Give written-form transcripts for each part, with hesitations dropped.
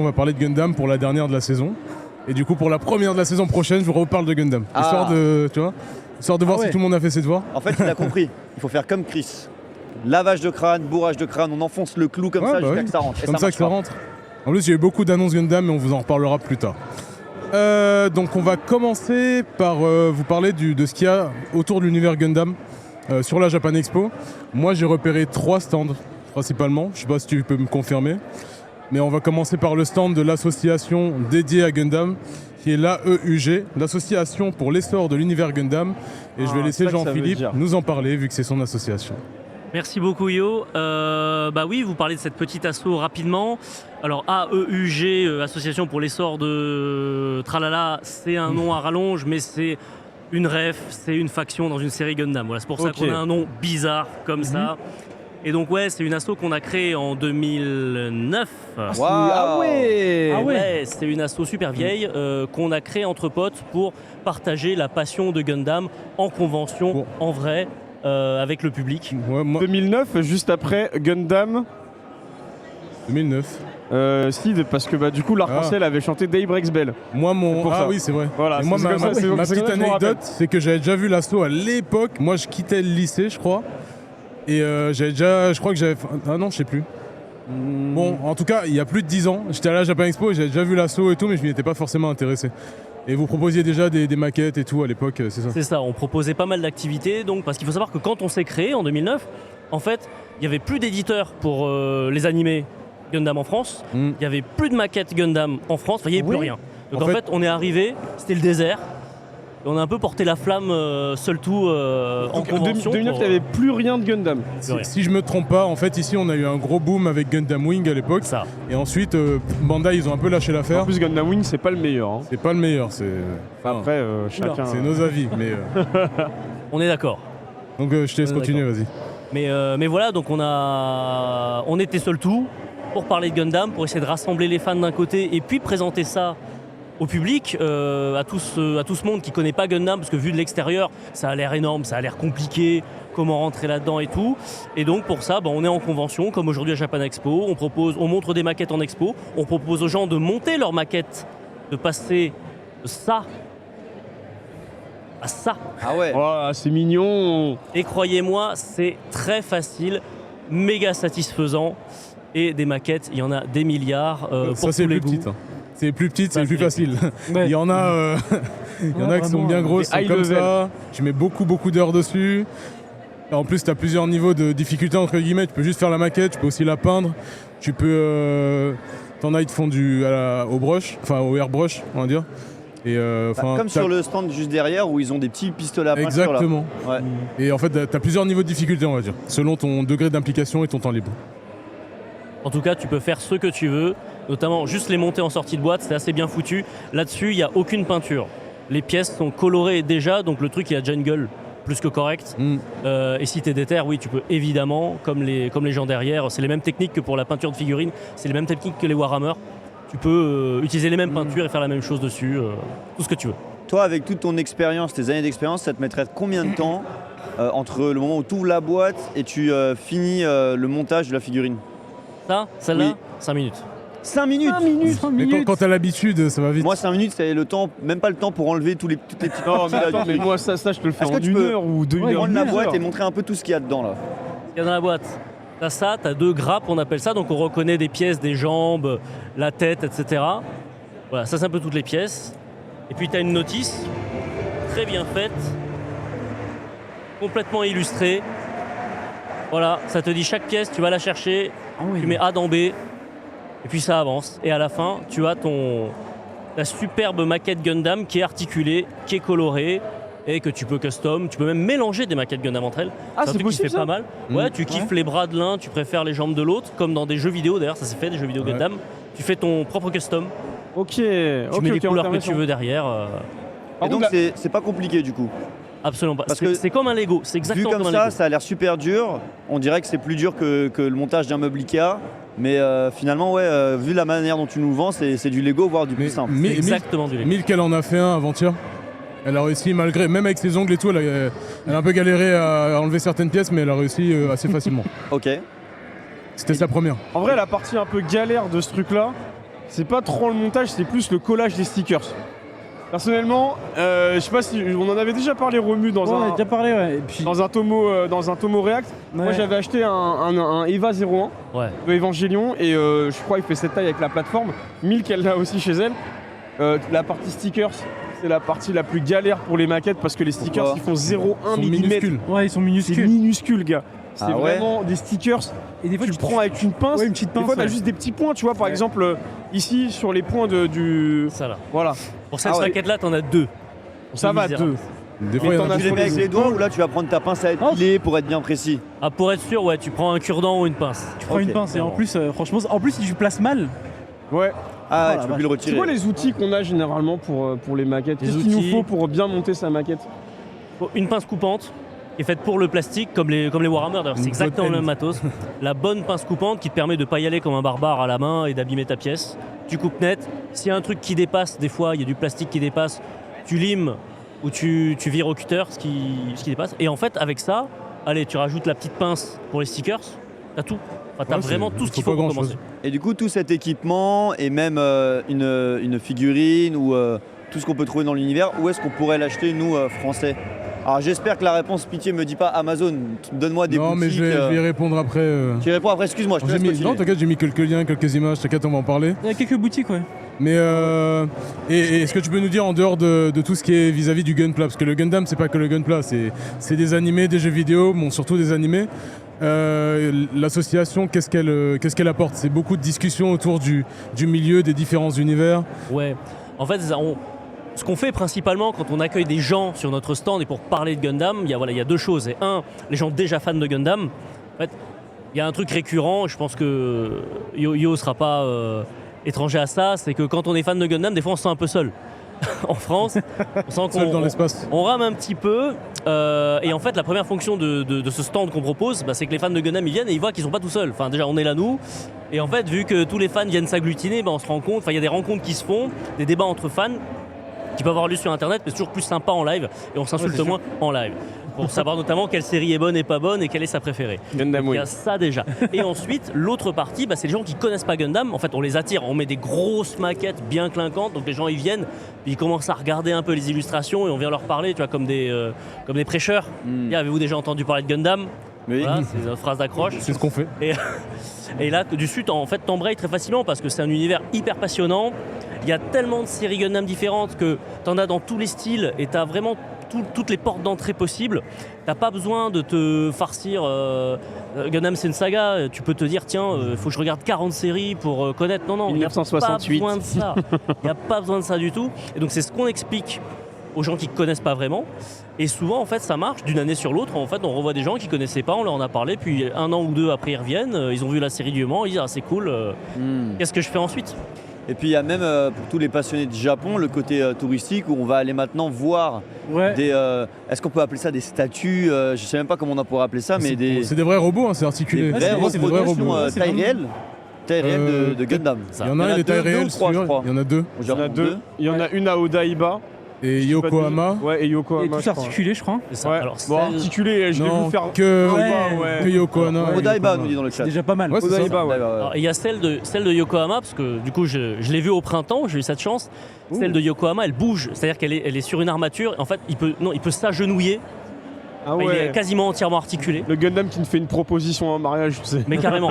On va parler de Gundam pour la dernière de la saison. Et du coup, pour la première de la saison prochaine, je vous reparle de Gundam. Histoire de, tu vois, histoire de voir si tout le monde a fait ses devoirs. En fait, il a compris. Il faut faire comme Chris. Lavage de crâne, bourrage de crâne, on enfonce le clou comme ça jusqu'à que ça rentre. Comme ça que ça rentre. En plus, il y a eu beaucoup d'annonces Gundam, mais on vous en reparlera plus tard. Donc on va commencer par vous parler de ce qu'il y a autour de l'univers Gundam sur la Japan Expo. Moi, j'ai repéré 3 stands principalement. Je sais pas si tu peux me confirmer. Mais on va commencer par le stand de l'association dédiée à Gundam, qui est l'AEUG, l'association pour l'essor de l'univers Gundam. Et je vais laisser Jean-Philippe nous en parler, vu que c'est son association. Merci beaucoup Yo. Bah oui, vous parlez de cette petite asso rapidement. Alors AEUG, Association pour l'essor de Tralala, c'est un nom à rallonge, mais c'est une ref, c'est une faction dans une série Gundam. Voilà, c'est pour ça qu'on a un nom bizarre comme ça. Et donc ouais, c'est une asso qu'on a créée en 2009. Wow. Ah ouais, c'est une asso super vieille qu'on a créée entre potes pour partager la passion de Gundam en convention, en vrai. Avec le public. Ouais, 2009, juste après Gundam. 2009. Sid, parce que bah, du coup, l'Arc-en-Ciel avait chanté Daybreak's Belle. Moi, oui, c'est vrai. Voilà, moi, ma petite anecdote, c'est que j'avais déjà vu l'assaut à l'époque. Moi, je quittais le lycée, je crois. Et j'avais déjà, je crois que j'avais. Ah non, je sais plus. Bon, en tout cas, il y a plus de 10 ans, j'étais à la Japan Expo et j'avais déjà vu l'assaut et tout, mais je m'y étais pas forcément intéressé. Et vous proposiez déjà des maquettes et tout à l'époque, c'est ça? C'est ça, on proposait pas mal d'activités, donc parce qu'il faut savoir que quand on s'est créé en 2009, en fait, il n'y avait plus d'éditeurs pour les animés Gundam en France, il n'y avait plus de maquettes Gundam en France, il n'y avait plus rien. Donc en fait, on est arrivé, c'était le désert, et on a un peu porté la flamme seul tout en convention. En 2009, il n'y avait plus rien de Gundam. Si je me trompe pas, en fait, ici, on a eu un gros boom avec Gundam Wing à l'époque. Ça. Et ensuite, Bandai, ils ont un peu lâché l'affaire. En plus, Gundam Wing, c'est pas le meilleur. Hein. C'est pas le meilleur, c'est... Après, chacun... C'est nos avis, mais... On est d'accord. Donc je te laisse continuer, vas-y. Mais voilà, donc on était seul tout pour parler de Gundam, pour essayer de rassembler les fans d'un côté et puis présenter ça au public, à tout ce monde qui connaît pas Gundam, parce que vu de l'extérieur, ça a l'air énorme, ça a l'air compliqué, comment rentrer là-dedans et tout. Et donc pour ça, on est en convention, comme aujourd'hui à Japan Expo, on montre des maquettes en expo, on propose aux gens de monter leurs maquettes, de passer de ça à ça. Ah ouais. Oh, c'est mignon. Et croyez-moi, c'est très facile, méga satisfaisant. Et des maquettes, il y en a des milliards pour tous les goûts. C'est plus petite, c'est plus facile. Il y en a, qui sont bien grosses, sont comme ça. Tu mets beaucoup d'heures dessus. Et en plus, tu as plusieurs niveaux de difficulté, entre guillemets. Tu peux juste faire la maquette, tu peux aussi la peindre. Tu peux... T'en as, ils te font au brush, enfin au airbrush, on va dire. Et comme sur le stand juste derrière où ils ont des petits pistolets à peinture. Exactement. Là. Ouais. Et en fait, tu as plusieurs niveaux de difficulté, on va dire, selon ton degré d'implication et ton temps libre. En tout cas, tu peux faire ce que tu veux, notamment juste les monter en sortie de boîte, c'est assez bien foutu. Là-dessus, il n'y a aucune peinture. Les pièces sont colorées déjà, donc le truc, il a déjà une gueule plus que correcte. Et si tu es déter, oui, tu peux évidemment, comme les gens derrière, c'est les mêmes techniques que pour la peinture de figurines, c'est les mêmes techniques que les Warhammer. Tu peux utiliser les mêmes peintures et faire la même chose dessus, tout ce que tu veux. Toi, avec toute ton expérience, tes années d'expérience, ça te mettrait combien de temps entre le moment où tu ouvres la boîte et tu finis le montage de la figurine? Celle-là, oui. 5 minutes. 5 minutes. 5 minutes. Mais quand t'as l'habitude, ça va vite. Moi, 5 minutes, c'est le temps, même pas le temps pour enlever toutes les petites parties. Mais moi, ça, je te le fais en 1 heure ou 2 heures. Prendre la boîte et montrer un peu tout ce qu'il y a dedans, là. Il y a dans la boîte. T'as ça, t'as 2 grappes, on appelle ça, donc on reconnaît des pièces, des jambes, la tête, etc. Voilà, ça c'est un peu toutes les pièces. Et puis t'as une notice, très bien faite, complètement illustrée. Voilà, ça te dit chaque pièce, tu vas la chercher, tu mets A dans B, et puis ça avance. Et à la fin, tu as ta superbe maquette Gundam qui est articulée, qui est colorée, et que tu peux custom, tu peux même mélanger des maquettes Gundam entre elles. Ah, c'est un truc qui se fait pas mal. Ouais, tu kiffes les bras de l'un, tu préfères les jambes de l'autre, comme dans des jeux vidéo d'ailleurs, ça s'est fait, des jeux vidéo Gundam. Tu fais ton propre custom. Tu mets les couleurs que tu veux derrière. Et donc c'est pas compliqué du coup. Absolument pas. Parce que c'est comme un Lego, c'est exactement comme un Lego. Ça a l'air super dur. On dirait que c'est plus dur que le montage d'un meuble Ikea. Mais finalement, vu la manière dont tu nous le vends, c'est du Lego, voire du plus simple. Exactement du Lego. Milk, elle en a fait un avant-hier. Elle a réussi, malgré, même avec ses ongles et tout, elle a un peu galéré à enlever certaines pièces, mais elle a réussi assez facilement. Ok. C'était sa première. En vrai, la partie un peu galère de ce truc-là, c'est pas trop le montage, c'est plus le collage des stickers. Personnellement, je sais pas si on en avait déjà parlé Romu dans On a un déjà parlé, ouais. Et puis, dans un Tomo React. ouais. Moi j'avais acheté un Eva 01 Ouais. de Evangelion et je crois qu'il fait cette taille avec la plateforme. Milk elle l'a aussi chez elle. La partie stickers, c'est la partie la plus galère pour les maquettes parce que les stickers Pourquoi ils font 0,1 Ils sont mm. minuscules. Ouais, ils sont C'est minuscules. minuscule, gars. C'est Ah ouais vraiment des stickers. Et des fois, Tu le prends avec une pince. Ouais, une petite Des pince. fois, t'as ouais. juste des petits points, tu vois. Par Ouais. exemple, ici, sur les points du. Ça là. Voilà. Pour cette Ah ouais. maquette là, t'en as 2. Ça va, misérable. 2. Des fois, il y en t'en a as Tu les sur mets avec les les doigts ou là tu vas prendre ta pince à épiler pour être bien précis? Ah, pour être sûr, ouais, tu prends un cure-dent ou une pince. Tu prends Ok. une pince et en plus, franchement, si tu places mal, Ouais. Ah, Oh la tu peux plus le vache. C'est retirer. quoi les outils qu'on a généralement pour les maquettes? Les Qu'est-ce qu'il nous outils. faut pour bien monter sa maquette? Une pince coupante qui est faite pour le plastique, comme les Warhammer, d'ailleurs, Une c'est exactement le Blood même matos. La bonne pince coupante qui te permet de pas y aller comme un barbare à la main et d'abîmer ta pièce. Tu coupes net. S'il y a un truc qui dépasse, des fois, il y a du plastique qui dépasse, tu limes ou tu vires au cutter ce qui dépasse. Et en fait, avec ça, allez, tu rajoutes la petite pince pour les stickers, t'as tout. Enfin, t'as Ouais, vraiment c'est- tout ce faut qu'il pas faut pour grand-chose. commencer. Et du coup, tout cet équipement et même une figurine ou tout ce qu'on peut trouver dans l'univers, où est-ce qu'on pourrait l'acheter, nous, Français? Alors j'espère que la réponse pitié me dit pas Amazon, donne-moi des Non, boutiques. mais je vais y répondre après. Tu réponds après, excuse-moi, je te J'ai laisse mis- continuer. Non, t'inquiète, j'ai mis quelques liens, quelques images, t'inquiète, on va en parler. il y a quelques boutiques, ouais. Mais et est-ce que tu peux nous dire en dehors de tout ce qui est vis-à-vis du Gunpla, parce que le Gundam c'est pas que le Gunpla, c'est des animés, des jeux vidéo, bon surtout des animés. L'association, qu'est-ce qu'elle apporte? C'est beaucoup de discussions autour du milieu, des différents univers. Ouais. En fait, ce qu'on fait principalement quand on accueille des gens sur notre stand et pour parler de Gundam, il y a deux choses. Et un, les gens déjà fans de Gundam. En fait, il y a un truc récurrent, je pense que Yo sera pas étranger à ça, c'est que quand on est fan de Gundam, des fois on se sent un peu seul. En France, on sent Seul dans qu'on l'espace. on rame un petit peu. Et en fait, la première fonction de ce stand qu'on propose, c'est que les fans de Gundam ils viennent et ils voient qu'ils sont pas tout seuls. Enfin, déjà, on est là nous. Et en fait, vu que tous les fans viennent s'agglutiner, on se rend compte, il y a des rencontres qui se font, des débats entre fans qui peuvent avoir lieu sur internet, mais c'est toujours plus sympa en live et on s'insulte c'est moins en live. Pour savoir notamment quelle série est bonne et pas bonne et quelle est sa préférée. Gundam, Il oui. y a ça déjà. Et ensuite, l'autre partie, c'est les gens qui connaissent pas Gundam. En fait, on les attire, on met des grosses maquettes bien clinquantes, donc les gens ils viennent, puis ils commencent à regarder un peu les illustrations et on vient leur parler, tu vois, comme des prêcheurs. Hmm. Avez-vous déjà entendu parler de Gundam? Oui. Voilà, c'est une phrase d'accroche. C'est ce qu'on fait. Et là, du suite, en fait, t'embrayes très facilement parce que c'est un univers hyper passionnant. Il y a tellement de séries Gundam différentes que t'en as dans tous les styles et t'as vraiment toutes les portes d'entrée possibles. T'as pas besoin de te farcir. Gundam, c'est une saga. Tu peux te dire, tiens, faut que je regarde 40 séries pour connaître. Non, il n'y a pas 1968. besoin de ça. Il n'y a pas besoin de ça du tout. Et donc, c'est ce qu'on explique aux gens qui ne connaissent pas vraiment. Et souvent, en fait, ça marche d'une année sur l'autre. En fait, on revoit des gens qui ne connaissaient pas, on leur en a parlé, puis un an ou deux après, ils reviennent, ils ont vu la série du moment, ils disent, ah, c'est cool, Hmm. qu'est-ce que je fais ensuite? Et puis il y a même pour tous les passionnés du Japon le côté touristique où on va aller maintenant voir Ouais. des. Est-ce qu'on peut appeler ça des statues? Je sais même pas comment on pourrait appeler ça, mais C'est des vrais robots, hein, c'est articulé. des vraies C'est des vrais reproductions robots. Ouais, c'est taille vraiment- réelle, de Gundam. Ça. Il y en a un, Il y en a des tailles deux ou réelles, trois, je sûr. crois. Il y en a deux. Au Il y en Japon, a deux. Il y en a une à Odaiba. Et Yokohama. Ouais, et Yokohama. Et tous je crois. articulés, je crois. C'est ça. Ouais. Alors, Bon, celle- articulé, je l'ai Non, vu faire. que Ouais. Yokohama. Odaiba Yokohama. nous dit dans le chat. C'est déjà pas mal. Ouais, c'est ça. Odaiba, ouais. Alors, il y a celle de Yokohama, parce que du coup, je l'ai vue au printemps, j'ai eu cette chance. Celle de Yokohama, elle bouge, c'est-à-dire qu'elle est sur une armature. En fait, il peut s'agenouiller. Ah Il est ouais. quasiment entièrement articulé. Le Gundam qui me fait une proposition en mariage, tu sais. Mais carrément.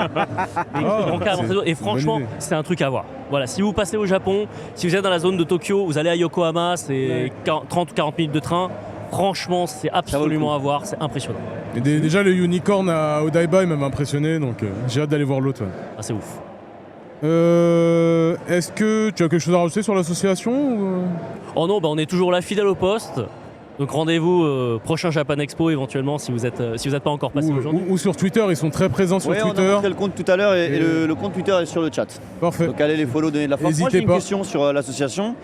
c'est Et franchement, une bonne idée. c'est un truc à voir. Voilà, si vous passez au Japon, si vous êtes dans la zone de Tokyo, vous allez à Yokohama, c'est 30 ou 40 minutes de train. Franchement, c'est absolument à voir, c'est impressionnant. Et déjà, le unicorn à Odaiba, il m'a impressionné, donc j'ai hâte d'aller voir l'autre. ouais. Ah, c'est ouf. Est-ce que tu as quelque chose à rajouter sur l'association ou... Oh non, on est toujours là, fidèle au poste. Donc rendez-vous prochain Japan Expo éventuellement si vous êtes pas encore passé aujourd'hui. ou sur Twitter, ils sont très présents sur Oui, on a Twitter. montré le compte tout à l'heure et Et- le compte Twitter est sur le chat. Parfait. Donc allez les follow, donnez de la force. Moi N'hésitez j'ai une pas. question sur l'association.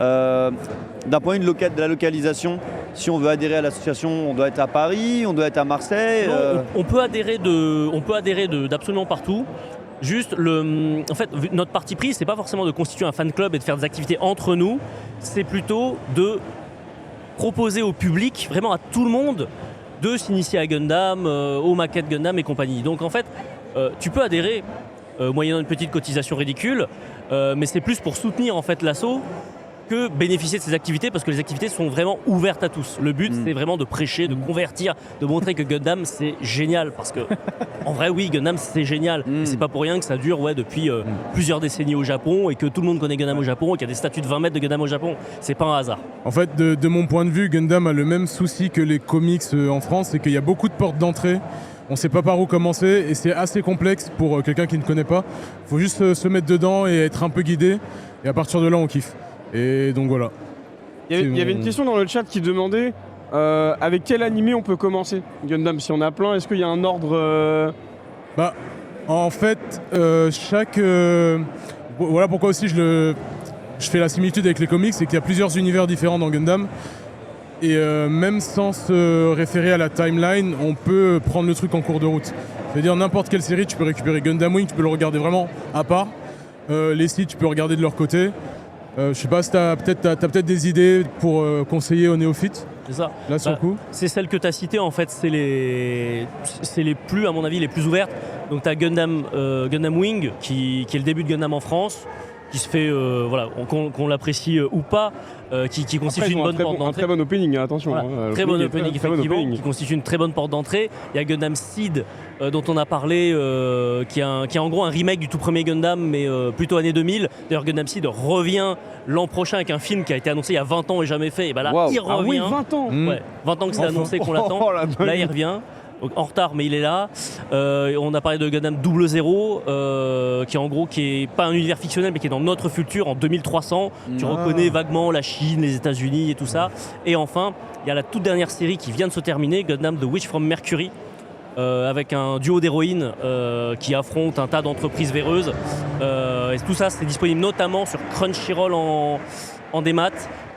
D'un point de vue de la localisation, si on veut adhérer à l'association, on doit être à Paris, on doit être à Marseille. Non, on peut adhérer d'absolument partout. Juste, en fait, notre parti pris, c'est pas forcément de constituer un fan club et de faire des activités entre nous, c'est plutôt de proposer au public, vraiment à tout le monde, de s'initier à Gundam, aux maquettes Gundam et compagnie. Donc en fait, tu peux adhérer moyennant une petite cotisation ridicule. mais c'est plus pour soutenir en fait l'assaut que bénéficier de ces activités, parce que les activités sont vraiment ouvertes à tous. Le but, c'est vraiment de prêcher, de convertir, de montrer que Gundam, c'est génial. Parce que, en vrai, oui, Gundam, c'est génial. Et c'est pas pour rien que ça dure depuis plusieurs décennies au Japon et que tout le monde connaît Gundam au Japon et qu'il y a des statues de 20 mètres de Gundam au Japon. C'est pas un hasard. En fait, de mon point de vue, Gundam a le même souci que les comics en France, c'est qu'il y a beaucoup de portes d'entrée. On ne sait pas par où commencer et c'est assez complexe pour quelqu'un qui ne connaît pas. Il faut juste se mettre dedans et être un peu guidé. Et à partir de là, on kiffe. Et donc voilà. Il y avait une question dans le chat qui demandait avec quel animé on peut commencer Gundam, si on a plein, est-ce qu'il y a un ordre Bah, en fait, voilà pourquoi aussi je fais la similitude avec les comics, c'est qu'il y a plusieurs univers différents dans Gundam. Et même sans se référer à la timeline, on peut prendre le truc en cours de route. C'est-à-dire n'importe quelle série, tu peux récupérer Gundam Wing, tu peux le regarder vraiment à part. Les sites, tu peux regarder de leur côté. Je sais pas si t'as peut-être des idées pour conseiller aux néophytes. C'est ça. Là, sur le coup. C'est celles que tu as citées, en fait, c'est les plus, à mon avis, les plus ouvertes. Donc tu as Gundam Wing, qui est le début de Gundam en France, qui se fait, qu'on l'apprécie ou pas, qui constitue une bonne porte d'entrée. Très bon opening, attention. Voilà. Très bon opening, effectivement, qui constitue une très bonne porte d'entrée. Il y a Gundam Seed, dont on a parlé, qui est en gros un remake du tout premier Gundam, mais plutôt année 2000. D'ailleurs, Gundam Seed revient l'an prochain avec un film qui a été annoncé il y a 20 ans et jamais fait. Et bah là, il revient. Ah oui, 20 ans. Ouais, 20 ans que c'est annoncé qu'on l'attend. Là, il revient. En retard, mais il est là. On a parlé de Gundam 00, qui est pas un univers fictionnel, mais qui est dans notre futur en 2300. Tu reconnais vaguement la Chine, les États-Unis et tout ça. Et enfin, il y a la toute dernière série qui vient de se terminer, Gundam The Witch from Mercury, avec un duo d'héroïnes qui affrontent un tas d'entreprises véreuses. Et tout ça, c'est disponible notamment sur Crunchyroll en démat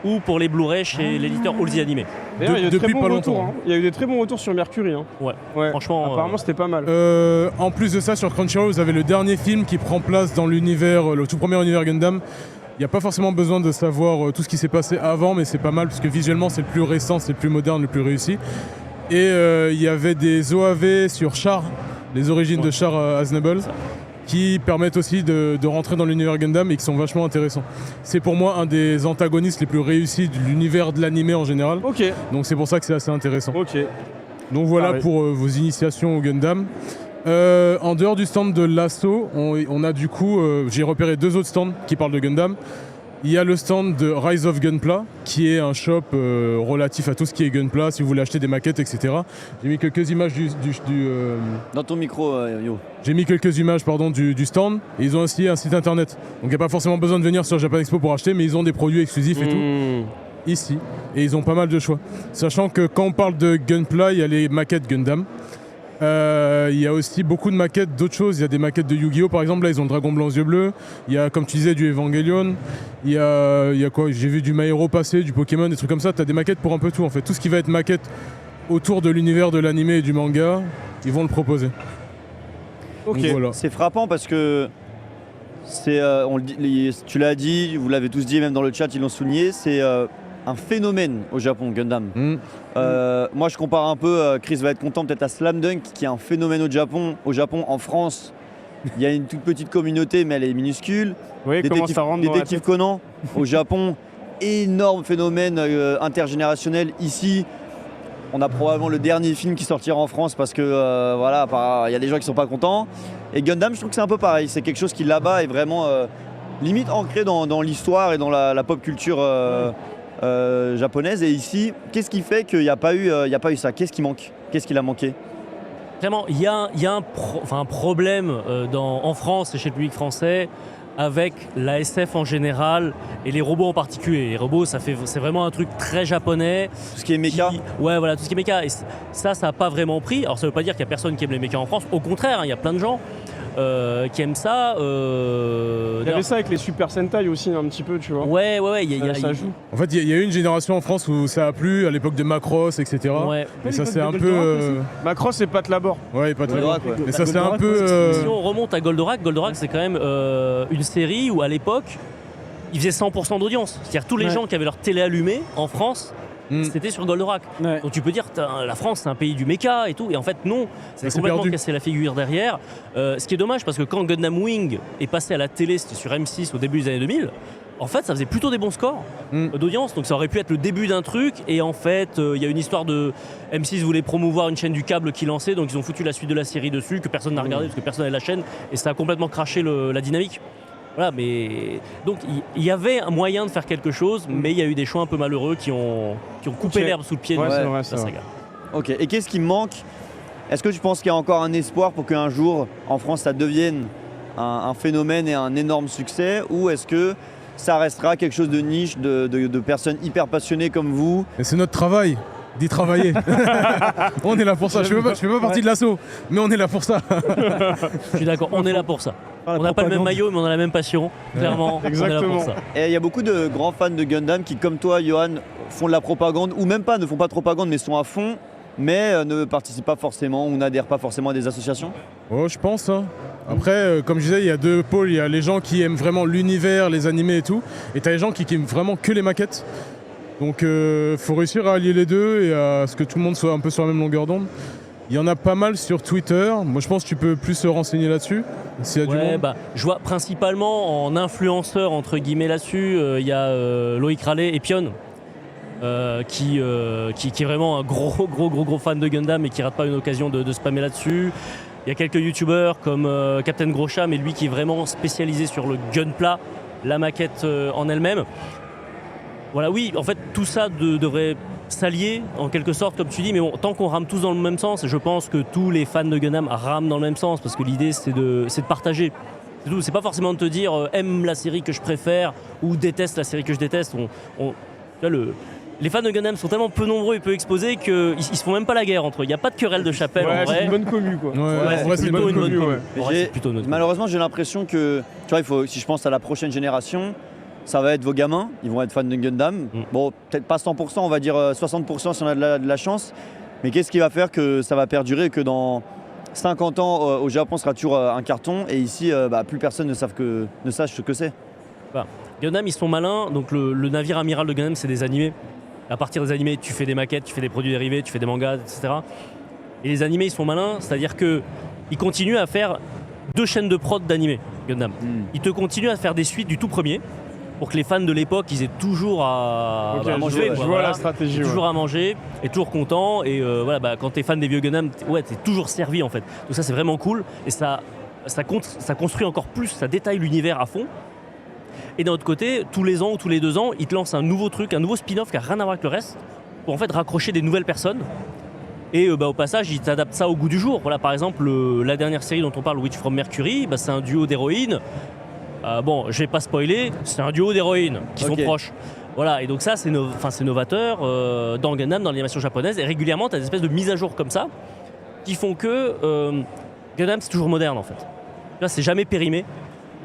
ou pour les Blu-ray chez l'éditeur All The Anime. D'ailleurs, il y a eu depuis très bons pas retours, longtemps. hein. Il y a eu des très bons retours sur Mercury. Hein. Ouais. Franchement. Apparemment, c'était pas mal. En plus de ça, sur Crunchyroll, vous avez le dernier film qui prend place dans l'univers, le tout premier univers Gundam. Il n'y a pas forcément besoin de savoir tout ce qui s'est passé avant, mais c'est pas mal parce que visuellement, c'est le plus récent, c'est le plus moderne, le plus réussi. Et il y avait des OAV sur Char, les origines de Char Aznable, qui permettent aussi de rentrer dans l'univers Gundam et qui sont vachement intéressants. C'est pour moi un des antagonistes les plus réussis de l'univers de l'animé en général. Ok. Donc c'est pour ça que c'est assez intéressant. Ok. Donc voilà Pareil. pour vos initiations au Gundam. En dehors du stand de l'assaut, on a du coup, j'ai repéré 2 autres stands qui parlent de Gundam. Il y a le stand de Rise of Gunpla, qui est un shop relatif à tout ce qui est Gunpla, si vous voulez acheter des maquettes, etc. J'ai mis quelques images Dans ton micro, Yo. J'ai mis quelques images du stand. Et ils ont aussi un site internet. Donc il n'y a pas forcément besoin de venir sur Japan Expo pour acheter, mais ils ont des produits exclusifs et tout. Ici. Et ils ont pas mal de choix. Sachant que quand on parle de Gunpla, il y a les maquettes Gundam. Il y a aussi beaucoup de maquettes d'autres choses. Il y a des maquettes de Yu-Gi-Oh! Par exemple, là ils ont le dragon blanc aux yeux bleus. Il y a, comme tu disais, du Evangelion. Il y a quoi? J'ai vu du My Hero passer, du Pokémon, des trucs comme ça. Tu as des maquettes pour un peu tout en fait. Tout ce qui va être maquette autour de l'univers de l'anime et du manga, ils vont le proposer. Ok. Donc, voilà. C'est frappant parce que tu l'as dit, vous l'avez tous dit, même dans le chat, ils l'ont souligné, c'est un phénomène au Japon, Gundam. Moi, je compare un peu, Chris va être content, peut-être à Slam Dunk, qui est un phénomène au Japon. En France, il y a une toute petite communauté, mais elle est minuscule. Oui, comment ça rentre dans la Détective tête. Conan, au Japon, énorme phénomène intergénérationnel. Ici, on a probablement le dernier film qui sortira en France parce que il y a des gens qui sont pas contents. Et Gundam, je trouve que c'est un peu pareil. C'est quelque chose qui là-bas est vraiment limite ancré dans l'histoire et dans la pop culture japonaise. Et ici, qu'est-ce qui fait qu'il n'y a pas eu ça? Qu'est-ce qui manque? Qu'est-ce qu'il a manqué? Clairement, il y a un problème en France et chez le public français avec la SF en général et les robots en particulier. Les robots, c'est vraiment un truc très japonais. Tout ce qui est méca. Ouais, voilà, tout ce qui est méca. Et ça n'a pas vraiment pris. Alors ça veut pas dire qu'il y a personne qui aime les mécas en France. Au contraire, il y a plein de gens qui aiment ça. Il y avait ça avec les Super Sentai aussi un petit peu, tu vois. Ouais, Ça joue. En fait, il y a eu une génération en France où ça a plu, à l'époque de Macross, etc. Ouais. Et ça c'est un Goldorak peu... Macross et Pat Labor. Ouais, pas très Goldorak, bien. ouais. Et ça c'est un Goldorak, peu... Si on remonte à Goldorak, c'est quand même une série où à l'époque, il faisait 100% d'audience. C'est-à-dire tous les Ouais. gens qui avaient leur télé allumée en France, c'était sur Goldorak. Ouais. Donc tu peux dire, la France c'est un pays du méca et tout, et en fait non, c'est c'est complètement perdu. cassé la figure derrière. Ce qui est dommage parce que quand Gundam Wing est passé à la télé, c'était sur M6 au début des années 2000, en fait ça faisait plutôt des bons scores d'audience, donc ça aurait pu être le début d'un truc, et en fait il y a une histoire de M6 voulait promouvoir une chaîne du câble qui lançait, donc ils ont foutu la suite de la série dessus, que personne n'a regardé parce que personne n'a la chaîne, et ça a complètement craché la dynamique. Voilà, mais donc il y avait un moyen de faire quelque chose, mais il y a eu des choix un peu malheureux qui ont coupé Ok. l'herbe sous le pied Ouais, de c'est la vrai, c'est vrai. saga. Ok, et qu'est-ce qui me manque? Est-ce que tu penses qu'il y a encore un espoir pour qu'un jour, en France, ça devienne un phénomène et un énorme succès? Ou est-ce que ça restera quelque chose de niche, de personnes hyper passionnées comme vous? Et c'est notre travail d'y travailler. On est là pour ça. Je fais pas partie de l'assaut, mais on est là pour ça. Je suis d'accord, on est là pour ça. Ah, la On n'a pas le même propagande. maillot, mais on a la même passion. Clairement, on est là Exactement. pour ça. Et il y a beaucoup de grands fans de Gundam qui, comme toi, Johan, font de la propagande, ou même pas, ne font pas de propagande, mais sont à fond, mais ne participent pas forcément ou n'adhèrent pas forcément à des associations. Oh, je pense. Hein. Après, comme je disais, il y a deux pôles. Il y a les gens qui aiment vraiment l'univers, les animés et tout. Et t'as les gens qui aiment vraiment que les maquettes. Donc, faut réussir à allier les deux et à ce que tout le monde soit un peu sur la même longueur d'onde. Il y en a pas mal sur Twitter. Moi, je pense que tu peux plus se renseigner là-dessus, s'il y a du Ouais, monde. bah, je vois principalement en influenceur entre guillemets là-dessus, il y a Loïc Rallet et Pion. Qui est vraiment un gros fan de Gundam et qui rate pas une occasion de spammer là-dessus. Il y a quelques youtubeurs comme Captain Groscha, mais lui qui est vraiment spécialisé sur le gunpla, la maquette en elle-même. Voilà, oui, en fait, tout ça devrait s'allier en quelque sorte, comme tu dis, mais bon, tant qu'on rame tous dans le même sens, et je pense que tous les fans de Gundam rament dans le même sens, parce que l'idée c'est de partager. C'est tout, c'est pas forcément de te dire aime la série que je préfère ou déteste la série que je déteste. Là, les fans de Gundam sont tellement peu nombreux et peu exposés qu'ils se font même pas la guerre entre eux. Il n'y a pas de querelle de chapelle en Ouais, c'est vrai. une bonne commu quoi. Ouais, Ouais, en vrai, c'est plutôt une bonne commu, commu. ouais. En vrai, J'ai- c'est plutôt une bonne commu. Malheureusement, j'ai l'impression que, tu vois, si je pense à la prochaine génération, ça va être vos gamins, ils vont être fans de Gundam. Bon, peut-être pas 100%, on va dire 60% si on a de la chance. Mais qu'est-ce qui va faire que ça va perdurer, que dans 50 ans, au Japon, ce sera toujours un carton, et ici, plus personne ne sache ce que c'est. Gundam, ils sont malins. Donc le navire amiral de Gundam, c'est des animés. À partir des animés, tu fais des maquettes, tu fais des produits dérivés, tu fais des mangas, etc. Et les animés, ils sont malins, c'est-à-dire que ils continuent à faire 2 chaînes de prod d'animés, Gundam. Ils te continuent à faire des suites du tout premier, pour que les fans de l'époque, ils aient toujours à Ok, manger. je vois, quoi, je vois voilà. la stratégie. Toujours ouais. à manger et toujours content, et voilà, quand t'es fan des vieux Gundam, t'es toujours servi en fait. Donc ça c'est vraiment cool, et ça construit encore plus, ça détaille l'univers à fond. Et d'un autre côté, tous les ans ou tous les 2 ans, ils te lancent un nouveau truc, un nouveau spin-off qui a rien à voir avec le reste, pour en fait raccrocher des nouvelles personnes. Et au passage, ils t'adaptent ça au goût du jour. Voilà, par exemple, la dernière série dont on parle, Witch from Mercury, c'est un duo d'héroïnes. Bon, je vais pas spoiler, c'est un duo d'héroïnes qui Ok. sont proches. Voilà, et donc ça, c'est novateur dans Gundam, dans l'animation japonaise. Et régulièrement, tu as des espèces de mises à jour comme ça qui font que Gundam, c'est toujours moderne en fait. Tu vois, c'est jamais périmé.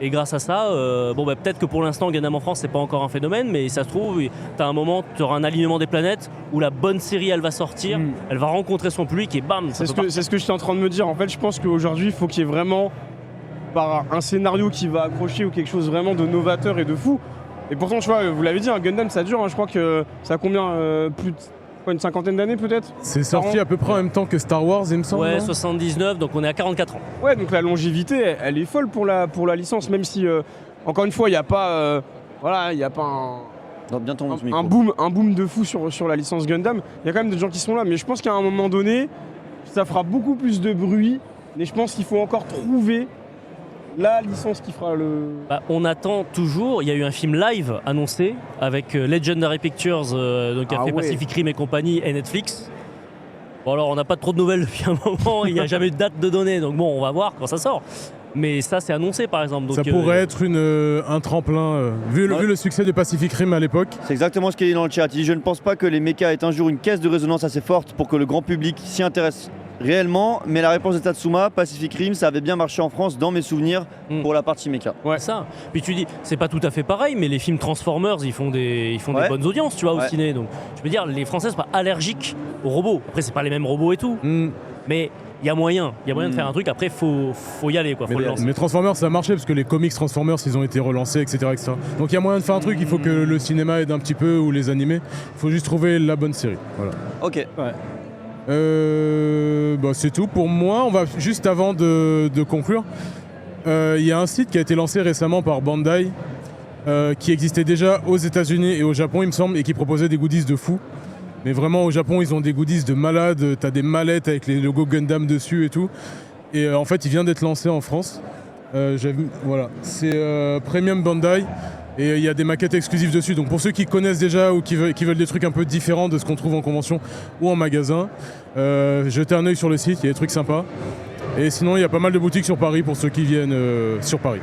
Et grâce à ça, peut-être que pour l'instant, Gundam en France, c'est pas encore un phénomène, mais ça se trouve, tu as un moment, tu auras un alignement des planètes où la bonne série, elle va sortir, elle va rencontrer son public et bam, ça C'est peut ce que j'étais en train de me dire. En fait, je pense qu'aujourd'hui, il faut qu'il y ait vraiment par un scénario qui va accrocher ou quelque chose vraiment de novateur et de fou. Et pourtant, tu vois, vous l'avez dit, un Gundam, ça dure. Je crois que ça a combien plus de une cinquantaine d'années peut-être. C'est sorti à peu près en même temps que Star Wars, il me semble. Ouais, non 79, donc on est à 44 ans. Ouais, donc la longévité, elle est folle pour la licence, même si, encore une fois, il n'y a pas, il y a pas Bien ton micro. un boom de fou sur la licence Gundam. Il y a quand même des gens qui sont là, mais je pense qu'à un moment donné, ça fera beaucoup plus de bruit. Mais je pense qu'il faut encore trouver la licence qui fera le. On attend toujours. Il y a eu un film live annoncé avec Legendary Pictures, donc qui a Ah fait ouais. Pacific Rim et compagnie, et Netflix. Bon, alors on n'a pas trop de nouvelles depuis un moment. Il n'y a jamais eu de date de données, donc bon, on va voir quand ça sort. Mais ça, c'est annoncé par exemple. Donc, Ça pourrait être un tremplin, vu le succès de Pacific Rim à l'époque. C'est exactement ce qu'il dit dans le chat. Il dit, je ne pense pas que les mechas aient un jour une caisse de résonance assez forte pour que le grand public s'y intéresse réellement, mais la réponse de Tatsuma, Pacific Rim, ça avait bien marché en France dans mes souvenirs pour la partie mecha. Ouais. C'est ça. Puis tu dis, c'est pas tout à fait pareil, mais les films Transformers, ils font des Ouais. bonnes audiences, tu vois, au Ouais. ciné. Donc, je veux dire, les Français sont pas allergiques aux robots. Après, c'est pas les mêmes robots et tout. Mais il y a moyen de faire un truc. Après, faut y aller, quoi. Faut le lancer. Mais Transformers, ça a marché parce que les comics Transformers, ils ont été relancés, etc., etc. Donc il y a moyen de faire un truc. Il faut que le cinéma aide un petit peu ou les animés. Il faut juste trouver la bonne série. Voilà. Ok. C'est tout pour moi. On va juste avant de conclure. Il y a un site qui a été lancé récemment par Bandai, qui existait déjà aux États-Unis et au Japon, il me semble, et qui proposait des goodies de fou. Mais vraiment, au Japon, ils ont des goodies de malade. T'as des mallettes avec les logos Gundam dessus et tout. Et en fait, il vient d'être lancé en France. Voilà, c'est Premium Bandai. Et il y a des maquettes exclusives dessus. Donc pour ceux qui connaissent déjà ou qui veulent des trucs un peu différents de ce qu'on trouve en convention ou en magasin, jetez un œil sur le site, il y a des trucs sympas. Et sinon, il y a pas mal de boutiques sur Paris pour ceux qui viennent sur Paris.